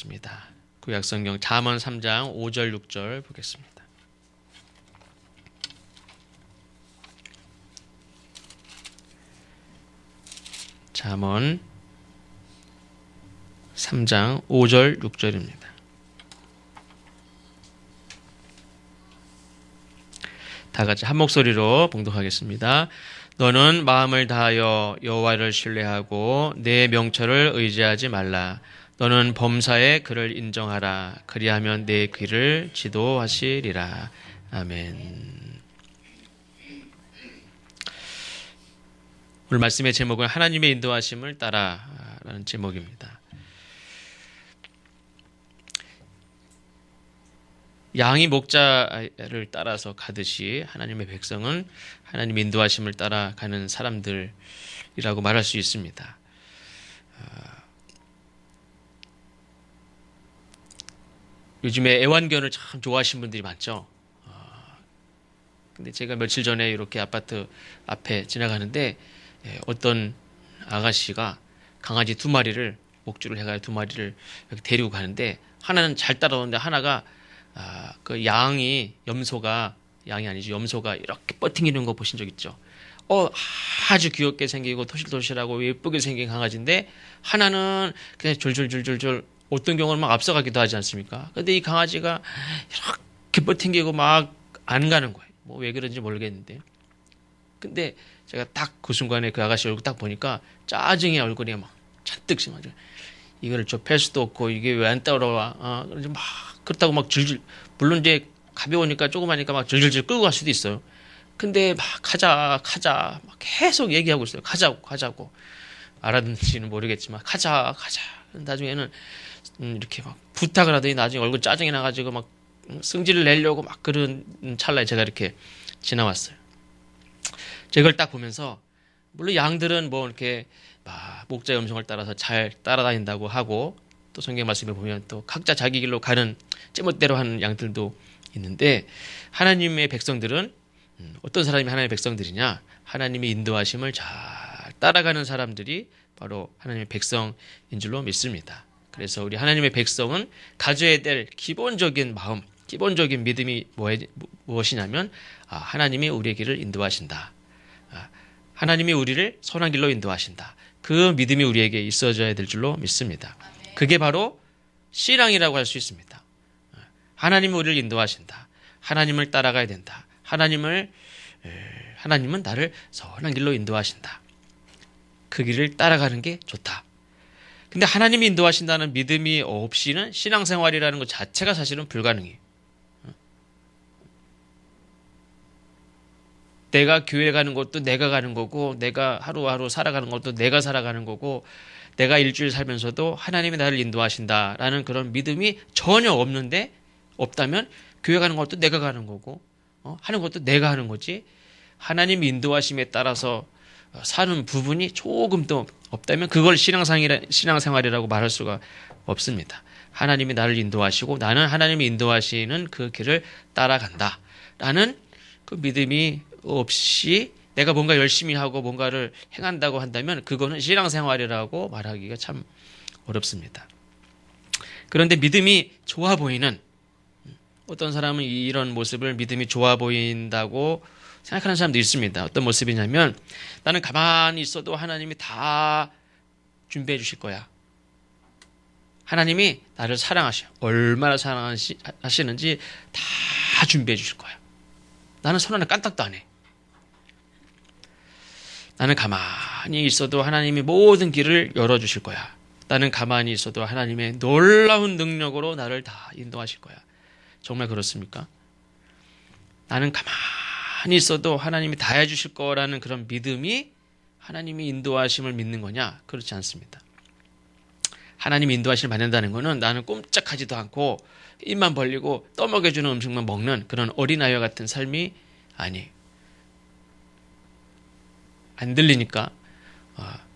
보겠습니다. 구약성경 잠언 3장 5절 6절 보겠습니다. 잠언 3장 5절 6절입니다. 다 같이 한 목소리로 봉독하겠습니다. 너는 마음을 다하여 여호와를 신뢰하고 내 명철을 의지하지 말라. 너는 범사에 그를 인정하라. 그리하면 내 길을 지도하시리라. 아멘. 오늘 말씀의 제목은 하나님의 인도하심을 따라라는 제목입니다. 양이 목자를 따라서 가듯이 하나님의 백성은 하나님의 인도하심을 따라가는 사람들이라고 말할 수 있습니다. 요즘에 애완견을 참 좋아하시는 분들이 많죠. 근데 제가 며칠 전에 이렇게 아파트 앞에 지나가는데 어떤 아가씨가 강아지 2마리를 목줄을 해가지고 2마리를 이렇게 데리고 가는데 하나는 잘 따라오는데 하나가 그 양이 염소가 이렇게 뻗팅기는 거 보신 적 있죠? 아주 귀엽게 생기고 토실토실하고 예쁘게 생긴 강아지인데 하나는 그냥 졸졸졸졸 어떤 경우는 막 앞서가기도 하지 않습니까? 근데 이 강아지가 이렇게 뻗팅기고 막 안 가는 거예요. 뭐 왜 그런지 모르겠는데. 근데 제가 딱 그 순간에 그 아가씨 얼굴 딱 보니까 짜증의 얼굴이 막 잔뜩 심하죠. 이거를 좁힐 수도 없고 이게 왜 안 따라와? 그래서 막 그렇다고 막 줄줄 물론 이제 가벼우니까 조그마니까 막 줄줄줄 끌고 갈 수도 있어요. 근데 막 가자 막 계속 얘기하고 있어요. 가자고 알았는지는 모르겠지만 가자. 나중에는 이렇게 막 부탁을 하더니 나중에 얼굴 짜증이 나가지고 막 승질을 내려고 막 그런 찰나에 제가 이렇게 지나왔어요. 제가 이걸 딱 보면서 물론 양들은 뭐 이렇게 목자의 음성을 따라서 잘 따라다닌다고 하고 또 성경 말씀에 보면 또 각자 자기 길로 가는 제멋대로 하는 양들도 있는데 하나님의 백성들은 어떤 사람이 하나님의 백성들이냐? 하나님의 인도하심을 잘 따라가는 사람들이 바로 하나님의 백성인 줄로 믿습니다. 그래서 우리 하나님의 백성은 가져야 될 기본적인 마음, 기본적인 믿음이 무엇이냐면 하나님이 우리의 길을 인도하신다. 하나님이 우리를 선한 길로 인도하신다. 그 믿음이 우리에게 있어져야 될 줄로 믿습니다. 그게 바로 신앙이라고 할 수 있습니다. 하나님이 우리를 인도하신다. 하나님을 따라가야 된다. 하나님은 나를 선한 길로 인도하신다. 그 길을 따라가는 게 좋다. 근데 하나님이 인도하신다는 믿음이 없이는 신앙생활이라는 것 자체가 사실은 불가능해요. 내가 교회 가는 것도 내가 가는 거고 내가 하루하루 살아가는 것도 내가 살아가는 거고 내가 일주일 살면서도 하나님이 나를 인도하신다라는 그런 믿음이 전혀 없다면 교회 가는 것도 내가 가는 거고 하는 것도 내가 하는 거지 하나님 인도하심에 따라서 사는 부분이 조금 더 없다면 그걸 신앙생활이라고 말할 수가 없습니다. 하나님이 나를 인도하시고 나는 하나님이 인도하시는 그 길을 따라간다라는 그 믿음이 없이 내가 뭔가 열심히 하고 뭔가를 행한다고 한다면 그거는 신앙생활이라고 말하기가 참 어렵습니다. 그런데 믿음이 좋아 보이는 어떤 사람은 이런 모습을 믿음이 좋아 보인다고 생각하는 사람도 있습니다. 어떤 모습이냐면 나는 가만히 있어도 하나님이 다 준비해 주실 거야. 하나님이 나를 사랑하셔. 얼마나 사랑하시는지 다 준비해 주실 거야. 나는 손 하나 까딱도 안 해. 나는 가만히 있어도 하나님이 모든 길을 열어주실 거야. 나는 가만히 있어도 하나님의 놀라운 능력으로 나를 다 인도하실 거야. 정말 그렇습니까? 나는 가만히 있어도 하나님이 다 해주실 거라는 그런 믿음이 하나님이 인도하심을 믿는 거냐? 그렇지 않습니다. 하나님이 인도하심을 받는다는 것은 나는 꼼짝하지도 않고 입만 벌리고 떠먹여주는 음식만 먹는 그런 어린아이와 같은 삶이 아니에요. 안 들리니까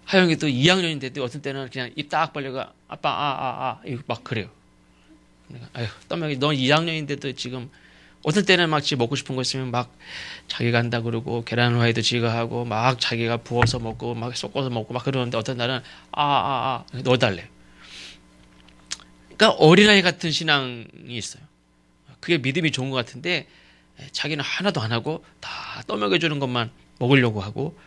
하영이도 2학년인데도 어떤 때는 그냥 입 딱 벌리고 아빠 막 그래요. 아유 떠먹이 너 2학년인데도 지금 어떤 때는 막 지 먹고 싶은 거 있으면 막 자기가 한다 그러고 계란 후라이도 지가 하고 막 자기가 부어서 먹고 막 섞어서 먹고 막 그러는데 어떤 날은 넣어달래. 그러니까 어린아이 같은 신앙이 있어요. 그게 믿음이 좋은 것 같은데 자기는 하나도 안 하고 다 떠먹여주는 것만 먹으려고 하고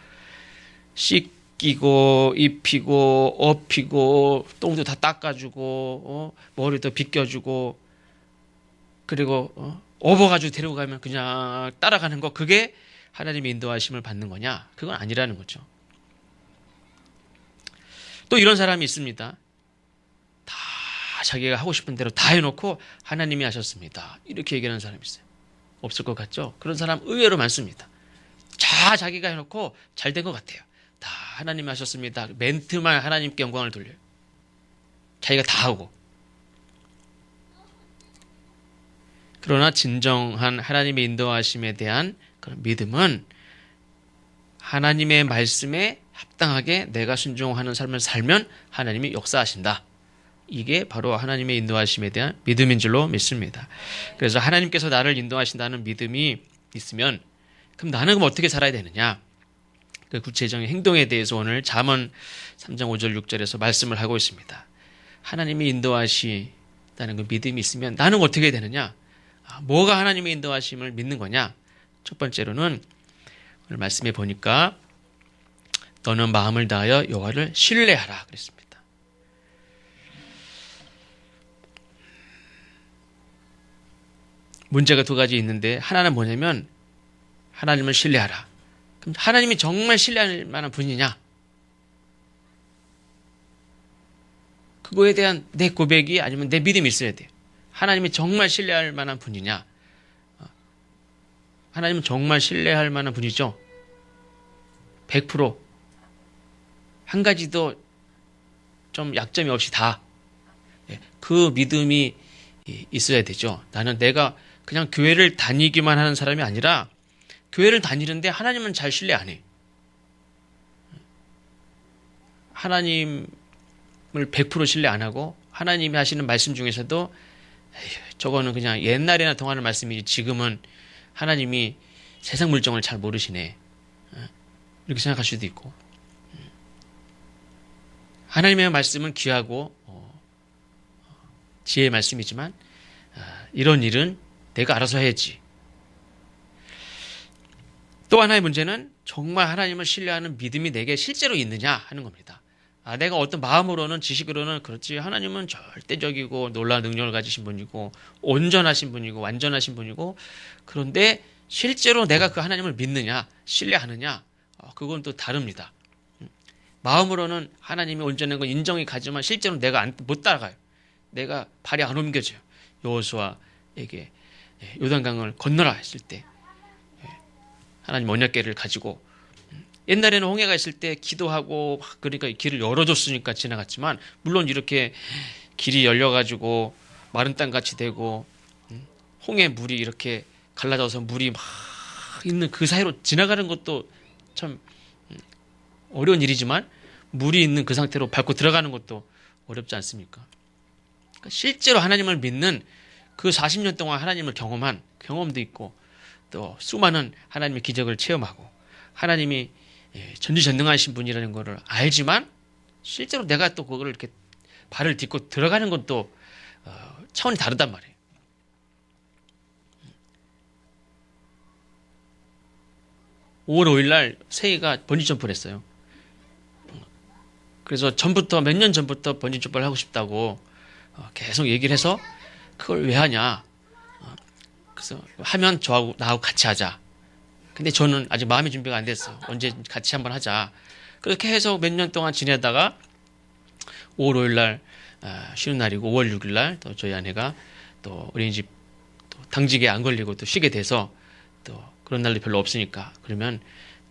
씻기고 입히고 업히고 똥도 다 닦아주고 머리도 빗겨주고 그리고 업어가지고 데리고 가면 그냥 따라가는 거 그게 하나님의 인도하심을 받는 거냐? 그건 아니라는 거죠. 또 이런 사람이 있습니다. 다 자기가 하고 싶은 대로 다 해놓고 하나님이 하셨습니다. 이렇게 얘기하는 사람이 있어요. 없을 것 같죠? 그런 사람 의외로 많습니다. 다 자기가 해놓고 잘 된 것 같아요. 다 하나님이 하셨습니다. 멘트만 하나님께 영광을 돌려요. 자기가 다 하고. 그러나 진정한 하나님의 인도하심에 대한 그런 믿음은 하나님의 말씀에 합당하게 내가 순종하는 삶을 살면 하나님이 역사하신다. 이게 바로 하나님의 인도하심에 대한 믿음인 줄로 믿습니다. 그래서 하나님께서 나를 인도하신다는 믿음이 있으면 그럼 나는 그럼 어떻게 살아야 되느냐? 그 구체적인 행동에 대해서 오늘 잠언 3장 5절 6절에서 말씀을 하고 있습니다. 하나님이 인도하시다는 그 믿음이 있으면 나는 어떻게 해야 되느냐? 뭐가 하나님의 인도하심을 믿는 거냐? 첫 번째로는 오늘 말씀에 보니까 너는 마음을 다하여 여호와를 신뢰하라 그랬습니다. 문제가 두 가지 있는데 하나는 뭐냐면 하나님을 신뢰하라. 그럼 하나님이 정말 신뢰할 만한 분이냐? 그거에 대한 내 고백이 아니면 내 믿음이 있어야 돼요. 하나님이 정말 신뢰할 만한 분이냐? 하나님은 정말 신뢰할 만한 분이죠. 100%. 한 가지도 좀 약점이 없이 다. 그 믿음이 있어야 되죠. 나는 내가 그냥 교회를 다니기만 하는 사람이 아니라 교회를 다니는데 하나님은 잘 신뢰 안 해. 하나님을 100% 신뢰 안 하고 하나님이 하시는 말씀 중에서도 저거는 그냥 옛날에나 통하는 말씀이지 지금은 하나님이 세상 물정을 잘 모르시네. 이렇게 생각할 수도 있고. 하나님의 말씀은 귀하고 지혜의 말씀이지만 이런 일은 내가 알아서 해야지. 또 하나의 문제는 정말 하나님을 신뢰하는 믿음이 내게 실제로 있느냐 하는 겁니다. 내가 어떤 마음으로는 지식으로는 그렇지 하나님은 절대적이고 놀라운 능력을 가지신 분이고 온전하신 분이고 완전하신 분이고 그런데 실제로 내가 그 하나님을 믿느냐 신뢰하느냐 그건 또 다릅니다. 마음으로는 하나님이 온전한 건 인정이 가지만 실제로 내가 못 따라가요. 내가 발이 안 옮겨져요. 여호수아에게 요단강을 건너라 했을 때 하나님 언약궤를 가지고 옛날에는 홍해가 있을 때 기도하고 그러니까 길을 열어줬으니까 지나갔지만 물론 이렇게 길이 열려가지고 마른 땅같이 되고 홍해 물이 이렇게 갈라져서 물이 막 있는 그 사이로 지나가는 것도 참 어려운 일이지만 물이 있는 그 상태로 밟고 들어가는 것도 어렵지 않습니까? 그러니까 실제로 하나님을 믿는 그 40년 동안 하나님을 경험한 경험도 있고 또 수많은 하나님의 기적을 체험하고 하나님이 전지전능하신 분이라는 것을 알지만 실제로 내가 또 그걸 이렇게 발을 딛고 들어가는 것도 차원이 다르단 말이에요. (5월 5일) 날 세희가 번지점프를 했어요. 그래서 몇 년 전부터 번지점프를 하고 싶다고 계속 얘기를 해서 그걸 왜 하냐. 그래서 하면 저하고 나하고 같이 하자. 근데 저는 아직 마음의 준비가 안 됐어요. 언제 같이 한번 하자. 그렇게 해서 몇 년 동안 지내다가 5월 5일 날 쉬는 날이고 5월 6일 날 또 저희 아내가 또 어린이집 또 당직에 안 걸리고 또 쉬게 돼서 또 그런 날도 별로 없으니까 그러면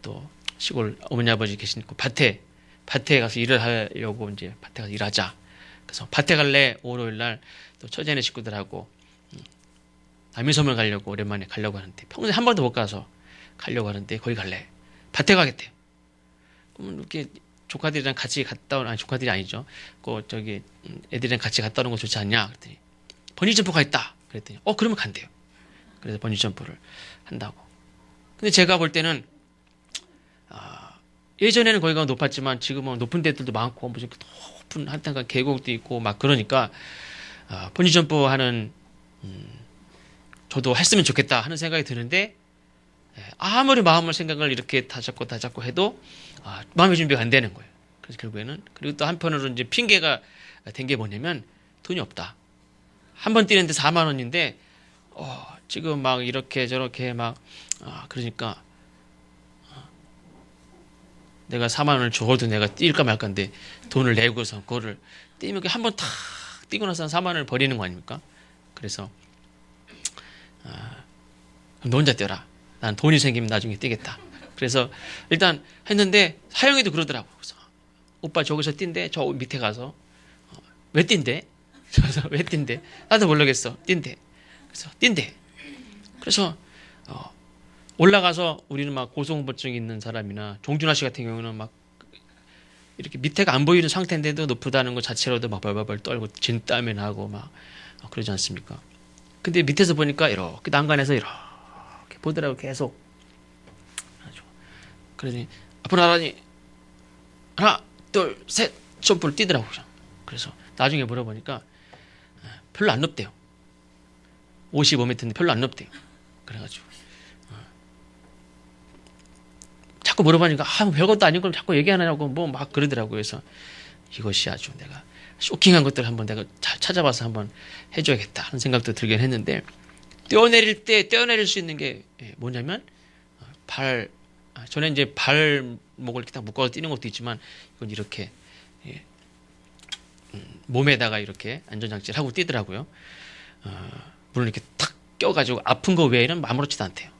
또 시골 어머니 아버지 계신 그 밭에 가서 일을 하려고 이제 밭에 가서 일하자. 그래서 밭에 갈래 5월 5일 날 또 처제네 식구들하고 남이섬을 가려고 오랜만에 가려고 하는데 평소에 한 번도 못 가서 가려고 하는데 거기 갈래. 밭에 가겠대요. 그러면 이렇게 조카들이랑 같이 갔다 오는, 아니 조카들이 아니죠. 저기 애들이랑 같이 갔다 오는 거 좋지 않냐? 그랬더니 번지점프가 있다. 그랬더니 그러면 간대요. 그래서 번지점프를 한다고. 근데 제가 볼 때는 예전에는 거기가 높았지만 지금은 높은 데들도 많고 무슨 높은 한탄간 계곡도 있고 막 그러니까 번지점프 하는 저도 했으면 좋겠다 하는 생각이 드는데 아무리 마음을 생각을 이렇게 다 잡고 해도 마음의 준비가 안 되는 거예요. 그래서 결국에는 그리고 또 한편으로 이제 핑계가 된 게 뭐냐면 돈이 없다. 한 번 뛰는데 4만 원인데 지금 막 이렇게 저렇게 막 그러니까 내가 4만 원을 줘도 내가 뛸까 말까인데 돈을 내고서 그거를 뛰면 한 번 탁 뛰고 나서 4만 원을 버리는 거 아닙니까? 그래서 그럼 너 혼자 뛰어라. 난 돈이 생기면 나중에 뛰겠다. 그래서 일단 했는데 하영이도 그러더라고. 그래서 오빠 저기서 뛴대. 저 밑에 가서 왜 뛴대? 그래서 왜 뛴대? 나도 모르겠어. 뛴대. 그래서 뛴대. 그래서 올라가서 우리는 막 고소공포증 있는 사람이나 종준하 씨 같은 경우는 막 이렇게 밑에가 안 보이는 상태인데도 높다는 것 자체로도 막 벌벌 떨고 진땀이 나고 막 그러지 않습니까? 근데 밑에서 보니까 이렇게 난간에서 이렇게 보더라고 계속. 그러더니 앞으로 나가니 하나 둘 셋 점프를 뛰더라고. 그래서 나중에 물어보니까 별로 안 높대요. 55m인데 별로 안 높대요. 그래가지고 자꾸 물어보니까 뭐 별것도 아닌 걸 자꾸 얘기하느냐고 뭐 막 그러더라고요. 그래서 이것이 아주 내가 쇼킹한 것들을 한번 내가 잘 찾아봐서 한번 해줘야겠다 하는 생각도 들긴 했는데 뛰어내릴 때 뛰어내릴 수 있는 게 뭐냐면 전에 이제 발목을 이렇게 딱 묶어서 뛰는 것도 있지만 이건 이렇게 몸에다가 이렇게 안전장치를 하고 뛰더라고요. 물론 이렇게 탁 껴가지고 아픈 거 외에는 아무렇지도 않대요.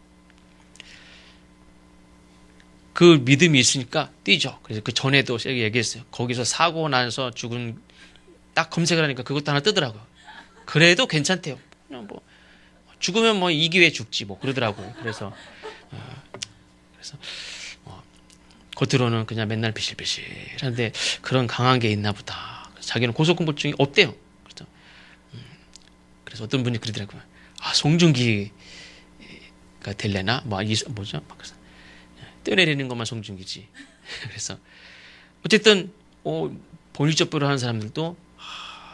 그 믿음이 있으니까 뛰죠. 그래서 그 전에도 제가 얘기했어요. 거기서 사고 나서 죽은 딱 검색을 하니까 그것도 하나 뜨더라고요. 그래도 괜찮대요. 그냥 뭐 죽으면 뭐 이 기회에 죽지 뭐 그러더라고요. 그래서 겉으로는 그냥 맨날 비실비실한데 그런 강한 게 있나 보다. 자기는 고소공포증이 없대요. 그래서 어떤 분이 그러더라고요. 송중기가 될래나? 뭐죠? 뛰어내리는 것만 송중기지. 그래서 어쨌든 본위접부를 하는 사람들도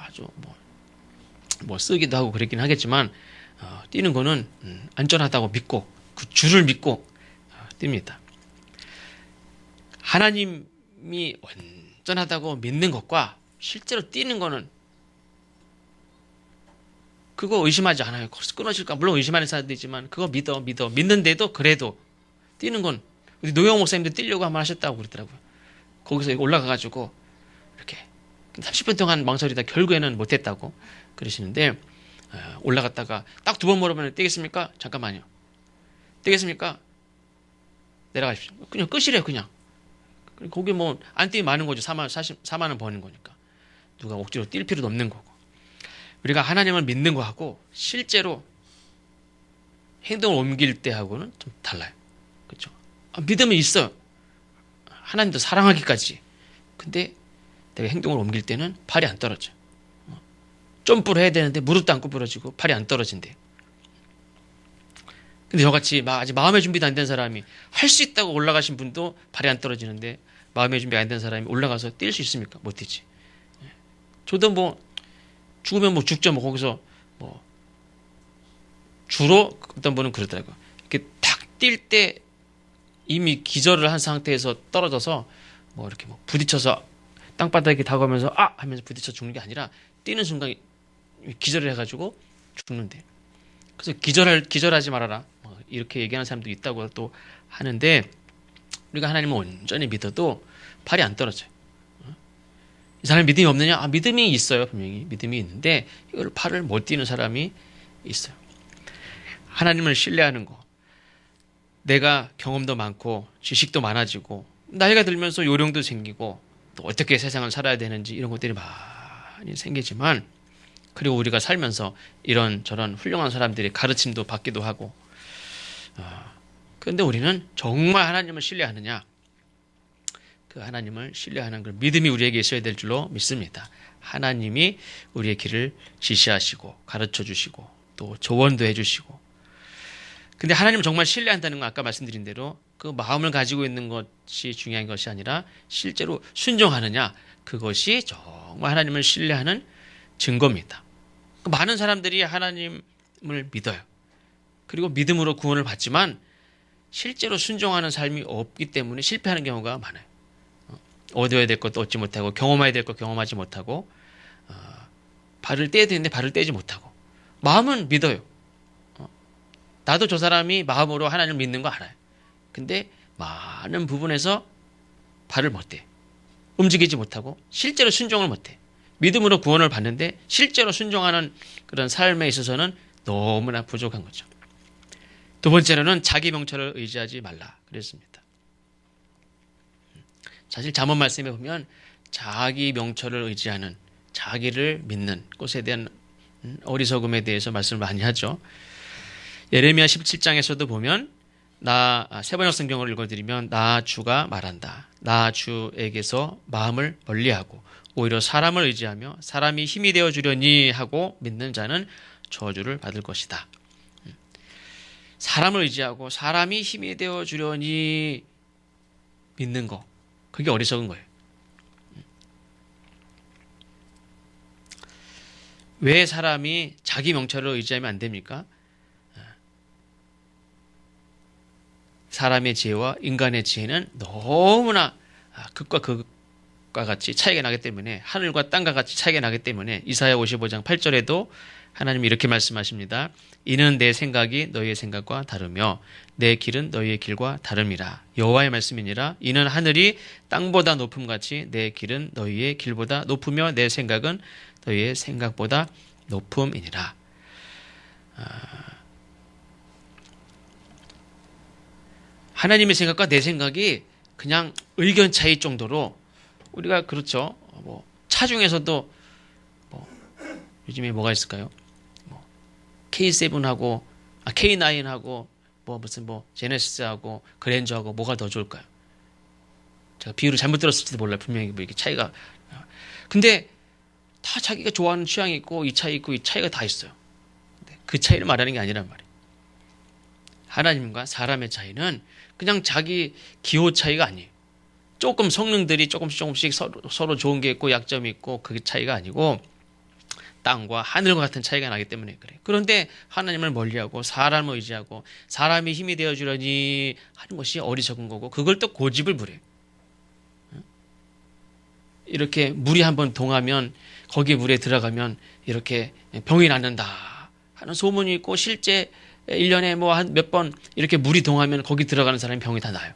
아주 뭐 쓰기도 하고 그랬긴 하겠지만 뛰는 거는 안전하다고 믿고 그 줄을 믿고 뜁니다. 하나님이 완전하다고 믿는 것과 실제로 뛰는 거는 그거 의심하지 않아요. 거기서 끊어질까? 물론 의심하는 사람도 있지만 그거 믿어. 믿는데도 그래도 뛰는 건 우리 노영 목사님도 뛰려고 한번 하셨다고 그러더라고요. 거기서 올라가가지고 이렇게 30분 동안 망설이다 결국에는 못했다고 그러시는데 올라갔다가 딱 2번 물어보면 뛰겠습니까? 잠깐만요. 뛰겠습니까? 내려가십시오. 그냥 끝이래요. 그냥. 거기 뭐 안 뛰면 많은 거죠. 4만 원 버는 거니까. 누가 억지로 뛸 필요도 없는 거고. 우리가 하나님을 믿는 거하고 실제로 행동을 옮길 때하고는 좀 달라요. 그렇죠? 믿음은 있어요. 하나님도 사랑하기까지. 근데 내가 행동을 옮길 때는 발이 안 떨어져요. 점프를 해야 되는데 무릎도 안 구부러지고 발이 안 떨어진대요. 근데 저같이 아직 마음의 준비도 안 된 사람이 할 수 있다고 올라가신 분도 발이 안 떨어지는데 마음의 준비가 안 된 사람이 올라가서 뛸 수 있습니까? 못 뛰지. 저도 뭐 죽으면 뭐 죽죠. 뭐 거기서 뭐 주로 어떤 분은 그러더라고요. 이렇게 탁 뛸 때 이미 기절을 한 상태에서 떨어져서 뭐 이렇게 뭐 부딪혀서 땅바닥에 다가오면서 하면서 부딪혀 죽는 게 아니라 뛰는 순간 기절을 해가지고 죽는데. 그래서 기절하지 말아라. 이렇게 얘기하는 사람도 있다고 또 하는데 우리가 하나님을 온전히 믿어도 발이 안 떨어져요. 이 사람이 믿음이 없느냐? 믿음이 있어요. 분명히 믿음이 있는데 이걸 발을 못 뛰는 사람이 있어요. 하나님을 신뢰하는 거. 내가 경험도 많고 지식도 많아지고 나이가 들면서 요령도 생기고 또 어떻게 세상을 살아야 되는지 이런 것들이 많이 생기지만 그리고 우리가 살면서 이런 저런 훌륭한 사람들의 가르침도 받기도 하고 그런데 우리는 정말 하나님을 신뢰하느냐? 그 하나님을 신뢰하는 그 믿음이 우리에게 있어야 될 줄로 믿습니다. 하나님이 우리의 길을 지시하시고 가르쳐 주시고 또 조언도 해주시고 근데 하나님을 정말 신뢰한다는 건 아까 말씀드린 대로 그 마음을 가지고 있는 것이 중요한 것이 아니라 실제로 순종하느냐 그것이 정말 하나님을 신뢰하는 증거입니다. 많은 사람들이 하나님을 믿어요. 그리고 믿음으로 구원을 받지만 실제로 순종하는 삶이 없기 때문에 실패하는 경우가 많아요. 얻어야 될 것도 얻지 못하고 경험해야 될 것 경험하지 못하고 발을 떼야 되는데 발을 떼지 못하고 마음은 믿어요. 나도 저 사람이 마음으로 하나님을 믿는 거 알아요. 근데 많은 부분에서 발을 못 떼. 움직이지 못하고 실제로 순종을 못해. 믿음으로 구원을 받는데 실제로 순종하는 그런 삶에 있어서는 너무나 부족한 거죠. 두 번째로는 자기 명철을 의지하지 말라 그랬습니다. 사실 잠언 말씀에 보면 자기 명철을 의지하는, 자기를 믿는 것에 대한 어리석음에 대해서 말씀을 많이 하죠. 예레미야 17장에서도 보면 세 번역 성경을 읽어드리면 나 주가 말한다. 나 주에게서 마음을 멀리하고 오히려 사람을 의지하며 사람이 힘이 되어 주려니 하고 믿는 자는 저주를 받을 것이다. 사람을 의지하고 사람이 힘이 되어 주려니 믿는 거, 그게 어리석은 거예요. 왜 사람이 자기 명철을 의지하면 안 됩니까? 사람의 지혜와 인간의 지혜는 너무나 극과 극과 같이 차이가 나기 때문에, 하늘과 땅과 같이 차이가 나기 때문에 이사야 55장 8절에도 하나님이 이렇게 말씀하십니다. 이는 내 생각이 너희의 생각과 다르며 내 길은 너희의 길과 다름이라. 여호와의 말씀이니라. 이는 하늘이 땅보다 높음같이 내 길은 너희의 길보다 높으며 내 생각은 너희의 생각보다 높음이니라. 하나님의 생각과 내 생각이 그냥 의견 차이 정도로, 우리가 그렇죠. 차 중에서도 요즘에 뭐가 있을까요? K7하고 K9하고 무슨 제네시스하고 그랜저하고 뭐가 더 좋을까요? 제가 비유를 잘못 들었을지도 몰라요. 분명히 이렇게 차이가. 근데 다 자기가 좋아하는 취향이 있고 이 차이 있고 이 차이가 다 있어요. 그 차이를 말하는 게 아니란 말이에요. 하나님과 사람의 차이는 그냥 자기 기호 차이가 아니에요. 조금 성능들이 조금씩 서로 좋은 게 있고 약점이 있고 그 차이가 아니고 땅과 하늘과 같은 차이가 나기 때문에 그래요. 그런데 하나님을 멀리하고 사람을 의지하고 사람이 힘이 되어주려니 하는 것이 어리석은 거고, 그걸 또 고집을 부려요. 이렇게 물이 한번 동하면, 거기에 물에 들어가면 이렇게 병이 낫는다 하는 소문이 있고, 실제 1년에 한 몇 번 이렇게 물이 동하면 거기 들어가는 사람이 병이 다 나요.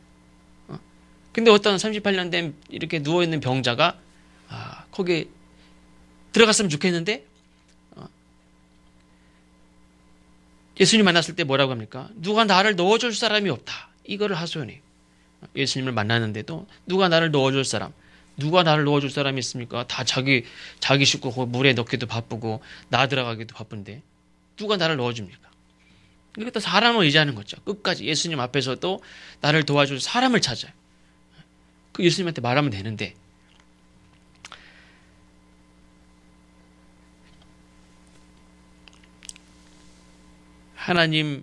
근데 어떤 38년 된 이렇게 누워있는 병자가 거기 들어갔으면 좋겠는데 예수님 만났을 때 뭐라고 합니까? 누가 나를 넣어줄 사람이 없다. 이거를 하소연해. 예수님을 만났는데도 누가 나를 넣어줄 사람, 누가 나를 넣어줄 사람이 있습니까? 다 자기 식구 물에 넣기도 바쁘고 나 들어가기도 바쁜데 누가 나를 넣어줍니까? 그러니까 또 사람을 의지하는 거죠. 끝까지 예수님 앞에서도 나를 도와줄 사람을 찾아요. 그 예수님한테 말하면 되는데, 하나님의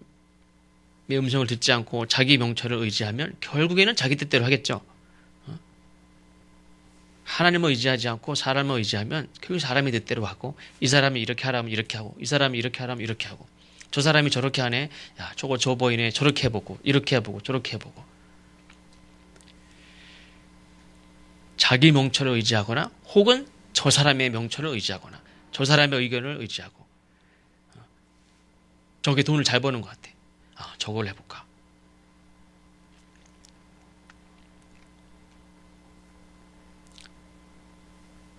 음성을 듣지 않고 자기 명철을 의지하면 결국에는 자기 뜻대로 하겠죠. 하나님을 의지하지 않고 사람을 의지하면 결국 사람이 뜻대로 하고, 이 사람이 이렇게 하라면 이렇게 하고, 이 사람이 이렇게 하라면 이렇게 하고, 저 사람이 저렇게 하네, 야 저거 저 보이네, 저렇게 해보고 이렇게 해보고 저렇게 해보고. 자기 명철을 의지하거나 혹은 저 사람의 명철을 의지하거나 저 사람의 의견을 의지하고, 저게 돈을 잘 버는 것 같아, 저걸 해볼까.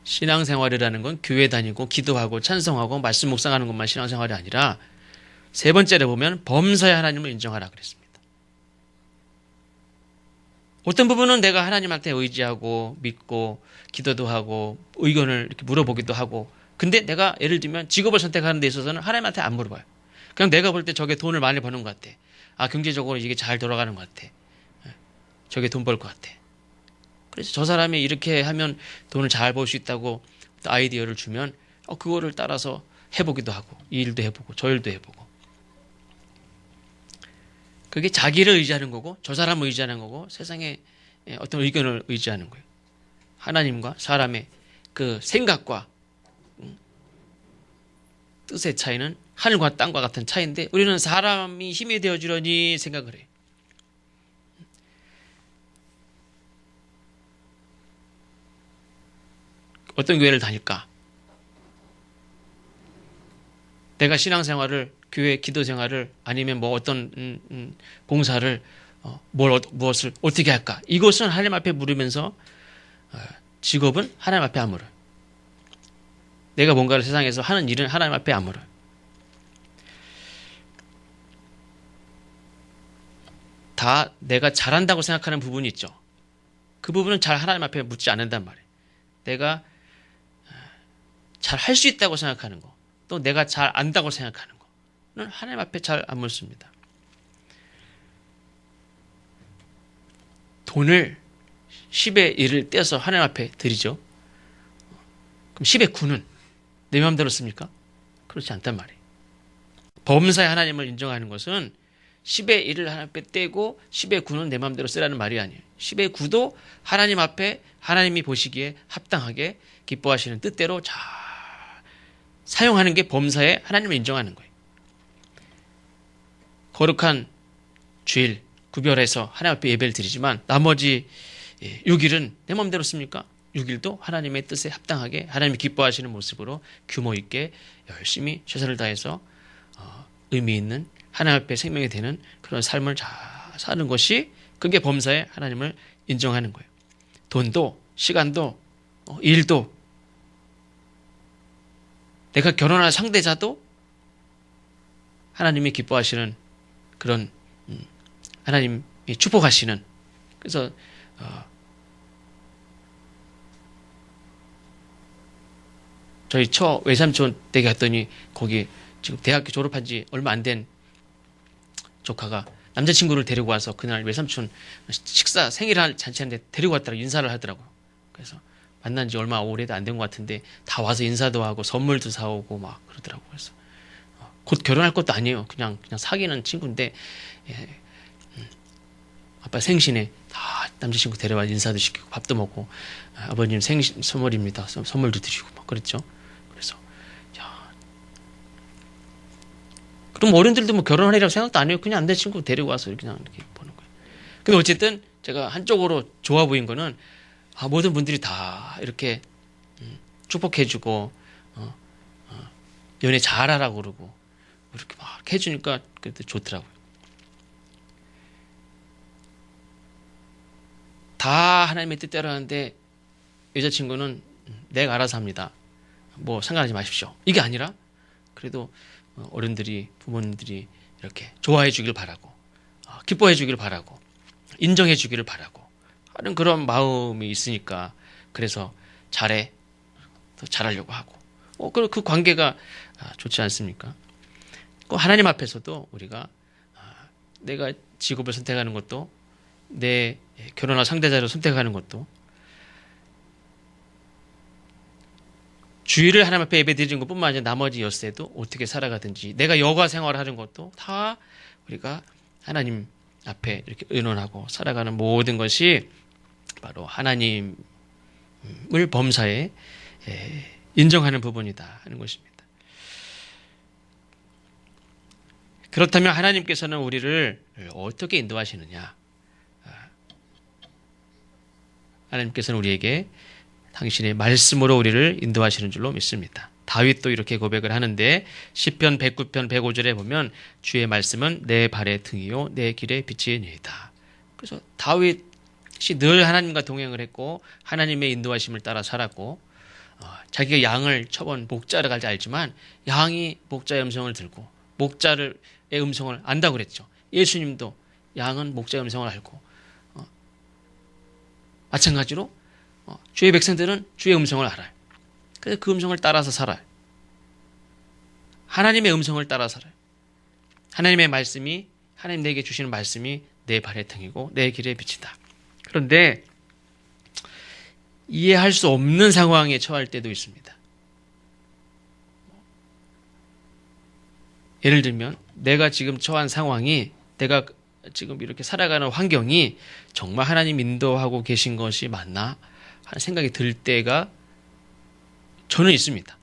신앙생활이라는 건 교회 다니고 기도하고 찬송하고 말씀 묵상하는 것만 신앙생활이 아니라, 세 번째로 보면 범사에 하나님을 인정하라 그랬습니다. 어떤 부분은 내가 하나님한테 의지하고 믿고 기도도 하고 의견을 이렇게 물어보기도 하고, 근데 내가 예를 들면 직업을 선택하는 데 있어서는 하나님한테 안 물어봐요. 그냥 내가 볼 때 저게 돈을 많이 버는 것 같아. 경제적으로 이게 잘 돌아가는 것 같아. 저게 돈 벌 것 같아. 그래서 저 사람이 이렇게 하면 돈을 잘 벌 수 있다고 아이디어를 주면 그거를 따라서 해보기도 하고, 이 일도 해보고 저 일도 해보고. 그게 자기를 의지하는 거고, 저 사람을 의지하는 거고, 세상의 어떤 의견을 의지하는 거예요. 하나님과 사람의 그 생각과 뜻의 차이는 하늘과 땅과 같은 차이인데 우리는 사람이 힘이 되어주려니 생각을 해. 어떤 교회를 다닐까? 내가 신앙생활을, 교회 기도생활을, 아니면 뭐 어떤 봉사를 무엇을 어떻게 할까? 이것은 하나님 앞에 물으면서 직업은 하나님 앞에 안 물어요. 내가 뭔가를 세상에서 하는 일은 하나님 앞에 안 물어요. 다 내가 잘한다고 생각하는 부분이 있죠. 그 부분은 잘 하나님 앞에 묻지 않는단 말이에요. 내가 잘 할 수 있다고 생각하는 거, 또 내가 잘 안다고 생각하는 거는 하나님 앞에 잘 안 묻습니다. 돈을 10의 1을 떼서 하나님 앞에 드리죠. 그럼 10의 9는 내 마음대로 씁니까? 그렇지 않단 말이에요. 범사의 하나님을 인정하는 것은 10의 1을 하나님 앞에 떼고 10의 9는 내 마음대로 쓰라는 말이 아니에요. 10의 9도 하나님 앞에 하나님이 보시기에 합당하게 기뻐하시는 뜻대로 잘 사용하는 게 범사의 하나님을 인정하는 거예요. 거룩한 주일 구별해서 하나님 앞에 예배를 드리지만 나머지 6일은 내 마음대로 씁니까? 6일도 하나님의 뜻에 합당하게 하나님이 기뻐하시는 모습으로 규모 있게 열심히 최선을 다해서 의미 있는 하나님 앞에 생명이 되는 그런 삶을 잘 사는 것이, 그게 범사의 하나님을 인정하는 거예요. 돈도 시간도 일도 내가 결혼할 상대자도 하나님이 기뻐하시는 그런 하나님이 축복하시는, 그래서 저희 처 외삼촌 댁에 갔더니 거기 지금 대학교 졸업한 지 얼마 안 된 조카가 남자친구를 데리고 와서 그날 외삼촌 식사 생일 잔치하는데 데리고 왔더라고. 인사를 하더라고요. 그래서 만난 지 얼마 오래도 안 된 것 같은데 다 와서 인사도 하고 선물도 사오고 막 그러더라고요. 그래서 곧 결혼할 것도 아니에요. 그냥 사귀는 친구인데 아빠 생신에 다 남자친구 데려와 인사도 시키고 밥도 먹고 아버님 생신 선물입니다. 선물도 드리고 막 그랬죠. 그래서 그럼 어른들도 뭐 결혼하리라고 생각도 안 해요. 그냥 남자친구 데리고 와서 그냥 이렇게 보는 거예요. 근데 어쨌든 제가 한쪽으로 좋아 보인 거는 모든 분들이 다 이렇게 축복해주고 연애 잘하라고 그러고 이렇게 막 해주니까 그래도 좋더라고요. 다 하나님의 뜻대로 하는데 여자친구는 내가 알아서 합니다. 뭐 상관하지 마십시오. 이게 아니라 그래도 어른들이, 부모님들이 이렇게 좋아해 주길 바라고, 기뻐해 주길 바라고, 인정해 주기를 바라고 하는 그런 마음이 있으니까, 그래서 잘해, 더 잘하려고 하고, 그 관계가 좋지 않습니까? 하나님 앞에서도 우리가 내가 직업을 선택하는 것도, 내 결혼할 상대자를 선택하는 것도, 주일을 하나님 앞에 예배드리는 것뿐만 아니라 나머지 엿새도 어떻게 살아가든지, 내가 여가 생활을 하는 것도 다 우리가 하나님 앞에 이렇게 의논하고 살아가는 모든 것이 바로 하나님을 범사에 인정하는 부분이다 하는 것입니다. 그렇다면 하나님께서는 우리를 어떻게 인도하시느냐? 하나님께서는 우리에게 당신의 말씀으로 우리를 인도하시는 줄로 믿습니다. 다윗도 이렇게 고백을 하는데 시편 109편 105절에 보면 주의 말씀은 내 발의 등이요 내 길의 빛이니이다. 그래서 다윗이 늘 하나님과 동행을 했고 하나님의 인도하심을 따라 살았고 자기가 양을 처번 목자를 갈지 알지만 양이 목자의 음성을 들고 목자의 음성을 안다고 그랬죠. 예수님도 양은 목자의 음성을 알고 마찬가지로 주의 백성들은 주의 음성을 알아요. 그래서 그 음성을 따라서 살아요. 하나님의 음성을 따라 살아요. 하나님의 말씀이, 하나님 내게 주시는 말씀이 내 발의 등이고 내 길의 빛이다. 그런데 이해할 수 없는 상황에 처할 때도 있습니다. 예를 들면 내가 지금 처한 상황이, 내가 지금 이렇게 살아가는 환경이 정말 하나님 인도하고 계신 것이 맞나 하는 생각이 들 때가 저는 있습니다.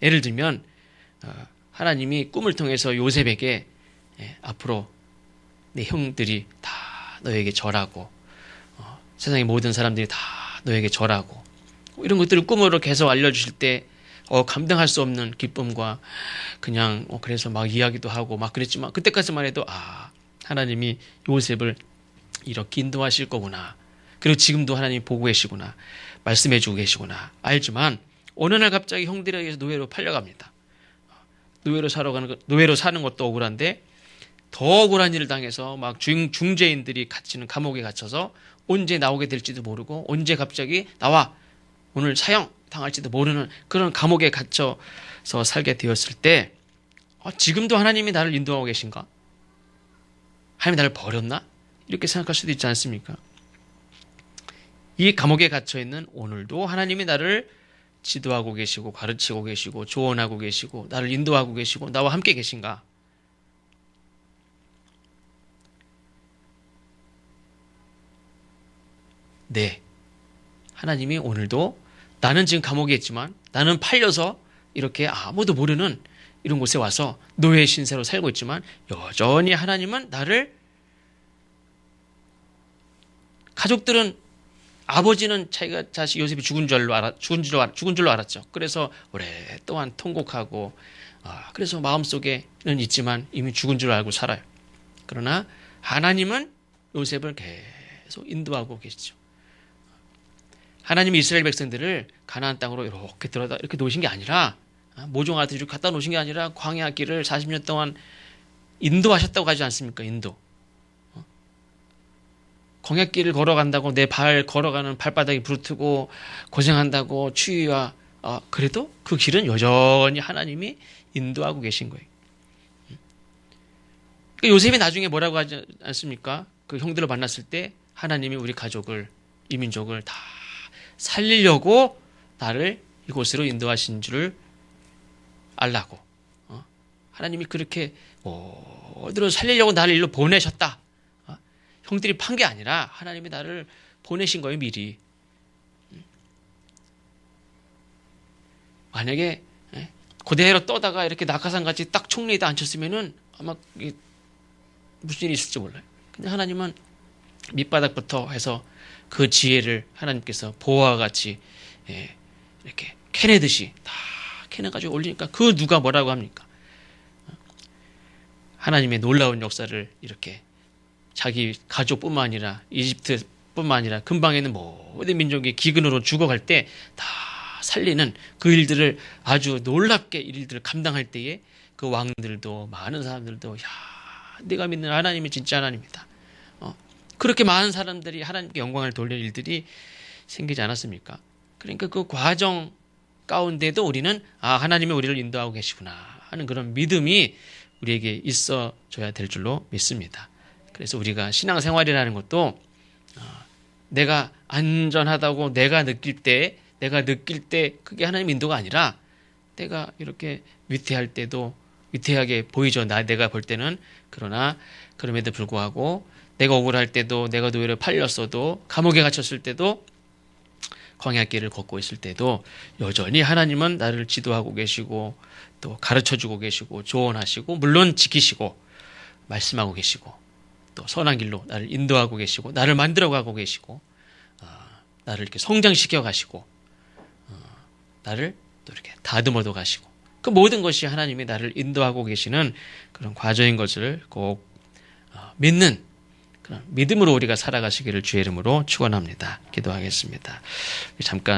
예를 들면 하나님이 꿈을 통해서 요셉에게 앞으로 내 형들이 다 너에게 절하고 세상의 모든 사람들이 다 너에게 절하고 이런 것들을 꿈으로 계속 알려주실 때 감당할 수 없는 기쁨과 그냥 그래서 막 이야기도 하고 막 그랬지만 그때까지만 해도 하나님이 요셉을 이렇게 인도하실 거구나. 그리고 지금도 하나님이 보고 계시구나. 말씀해 주고 계시구나. 알지만 어느 날 갑자기 형들에 의해서 노예로 팔려갑니다. 노예로 사는 것도 억울한데 더 억울한 일을 당해서 막 중재인들이 갇히는 감옥에 갇혀서 언제 나오게 될지도 모르고 언제 갑자기 나와 오늘 사형 당할지도 모르는 그런 감옥에 갇혀서 살게 되었을 때 지금도 하나님이 나를 인도하고 계신가? 하나님이 나를 버렸나? 이렇게 생각할 수도 있지 않습니까? 이 감옥에 갇혀있는 오늘도 하나님이 나를 지도하고 계시고 가르치고 계시고 조언하고 계시고 나를 인도하고 계시고 나와 함께 계신가? 네. 하나님이 오늘도 나는 지금 감옥에 있지만 나는 팔려서 이렇게 아무도 모르는 이런 곳에 와서 노예 신세로 살고 있지만 여전히 하나님은 나를 가족들은 아버지는 자기가 자식 요셉이 죽은 줄 알았죠. 그래서 오랫동안 통곡하고 그래서 마음속에는 있지만 이미 죽은 줄 알고 살아요. 그러나 하나님은 요셉을 계속 인도하고 계시죠. 하나님이 이스라엘 백성들을 가나안 땅으로 이렇게 놓으신 게 아니라 모종아들 이렇게 갖다 놓으신 게 아니라 광야 길을 40년 동안 인도하셨다고 하지 않습니까? 인도. 광야길을 걸어간다고 내 발 걸어가는 발바닥이 부르트고 고생한다고 추위와 그래도 그 길은 여전히 하나님이 인도하고 계신 거예요. 그러니까 요셉이 나중에 뭐라고 하지 않습니까? 그 형들을 만났을 때 하나님이 우리 가족을 이 민족을 다 살리려고 나를 이곳으로 인도하신 줄을 알라고 하나님이 그렇게 어디로 살리려고 나를 일로 보내셨다. 형들이 판 게 아니라 하나님이 나를 보내신 거예요, 미리. 만약에 그대로 떠다가 이렇게 낙하산같이 딱 총리에다 앉혔으면은 아마 무슨 일이 있을지 몰라요. 근데 하나님은 밑바닥부터 해서 그 지혜를 하나님께서 보화와 같이 이렇게 캐내듯이 다 캐내가지고 올리니까 그 누가 뭐라고 합니까? 하나님의 놀라운 역사를 이렇게 자기 가족뿐만 아니라 이집트뿐만 아니라 근방에 있는 모든 민족이 기근으로 죽어갈 때 다 살리는 그 일들을 아주 놀랍게 일들을 감당할 때에 그 왕들도 많은 사람들도 내가 믿는 하나님이 진짜 하나님이다. 그렇게 많은 사람들이 하나님께 영광을 돌릴 일들이 생기지 않았습니까? 그러니까 그 과정 가운데도 우리는 하나님이 우리를 인도하고 계시구나 하는 그런 믿음이 우리에게 있어줘야 될 줄로 믿습니다. 그래서 우리가 신앙생활이라는 것도 내가 안전하다고 내가 느낄 때 그게 하나님 인도가 아니라 내가 이렇게 위태할 때도 위태하게 보이죠. 내가 볼 때는. 그러나 그럼에도 불구하고 내가 억울할 때도 내가 노예로 팔렸어도 감옥에 갇혔을 때도 광야길을 걷고 있을 때도 여전히 하나님은 나를 지도하고 계시고 또 가르쳐주고 계시고 조언하시고 물론 지키시고 말씀하고 계시고 또 선한 길로 나를 인도하고 계시고 나를 만들어가고 계시고 나를 이렇게 성장시켜 가시고 나를 또 이렇게 다듬어도 가시고 그 모든 것이 하나님이 나를 인도하고 계시는 그런 과정인 것을 꼭 믿는 그런 믿음으로 우리가 살아가시기를 주의 이름으로 축원합니다. 기도하겠습니다. 잠깐